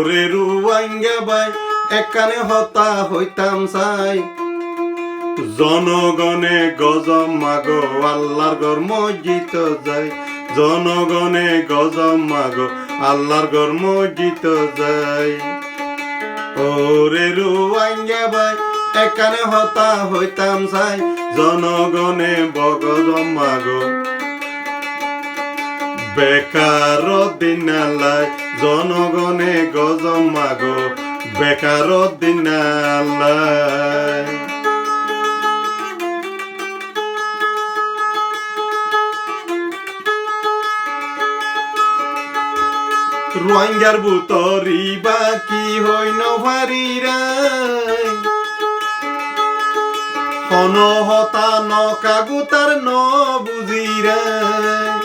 ওরে রুয়াঙ্গা ভাই একানে হতা হইতাম চাই জনগণে গজম মাগো আল্লাহর ঘর মসজিদ যাই জনগণে গজম মাগো আল্লাহর ঘর মসজিদ যাই ওরে রুয়াঙ্গা ভাই একানে হতা হইতাম চাই জনগণে বগজম মাগো বেকার দিনালাই জনগণে গজম মাগো বেকার দিনালাই রোহিঙ্গার বুতরি বাকি হই নভারিরাই হনহতা নকাগুতার ন বুঝিরাই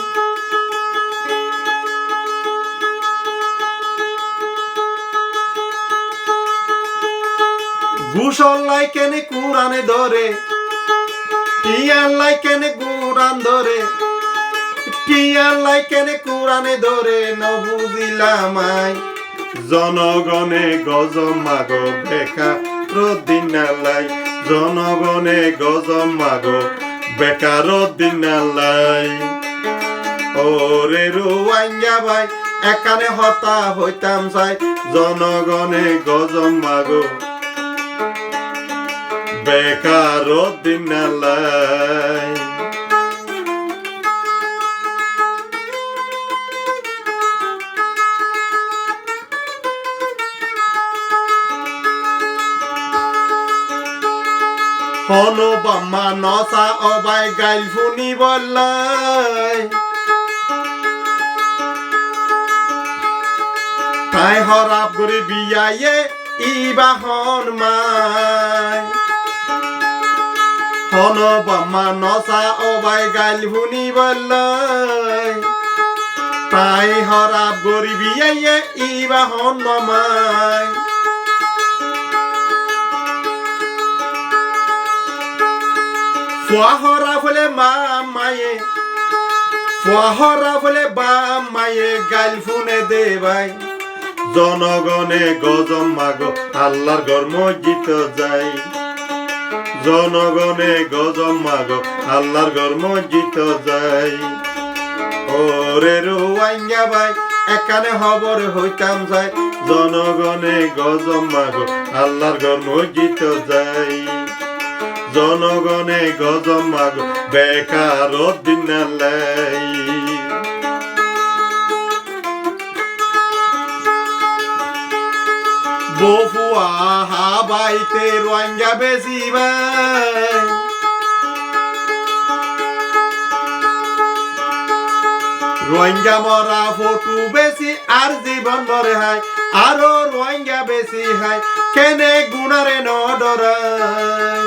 ঘুষল্লাই কেনে কুরানে ধরে টিয়াল্লাই কেনে কুরান ধরে টিয়াল্লাই কেনে কুরানে ধরে ন বুঝিলামাই জনগণে গজম মাগো বেকার দিনালাই জনগণে গজম মাগো বেকার দিনালাই ওরে রোহিঙ্গা ভাই একানে হতা হইতাম চাই জনগণে গজম মাগো বেকার দিনালাই হনো বাম্মা নসা অবাই গাইল ফুনি বললাই তাই হরাপ করে বিয়ায়ে ইবা হন মাই হনো বাম্মা নসা অবাই গাইল ফুনি বললাই তাই হরাপ করে বিয়ায়ে ইবা হন মাই ফুয়াহরা ফলে মায়ে ফুয়াহরা ফলে মায়ে গাইল ফুনে দে ভাই জনগণে গজম মাগো আল্লাহর ঘর মসজিদ যাই জনগণে গজম মাগো আল্লাহর ঘর মসজিদ যাই ওরে রোহিঙ্গা ভাই একানে খবর হইতাম যাই জনগণে গজম মাগো আল্লাহর ঘর মসজিদ যাই জনগণে গজম মাগো বেকার দিনালাই বফুয়া হাবাইতে রোহিঙ্গা বেশি ভাই রোহিঙ্গা মরা ফটো বেশি আর জীবন ধরে হাই আরো রোহিঙ্গা বেশি হাই কেনে গুণারে ন ডরাই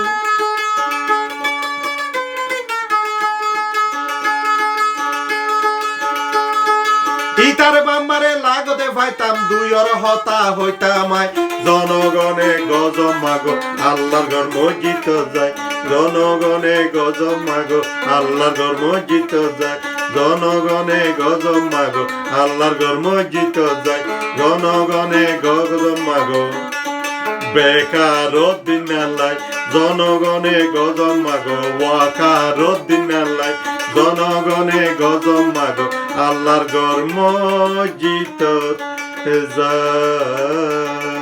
ইতার বাম্মারে লাগতে পাইতাম দুইর হতা হইতাম জনগণে গজম মাগো আল্লাহর ঘর মসজিদ যাই জনগণে গজম মাগো আল্লাহর ঘর মসজিদ যাই জনগণে গজম মাগো আল্লাহর ঘর মসজিদ যাই জনগণে গজম মাগো বেকার দিনালাই জনগণে গজম মাগো ওয়াকার দিনালাই জনগণে গজম মাগো আল্লাহর ঘর মসজিদ যায়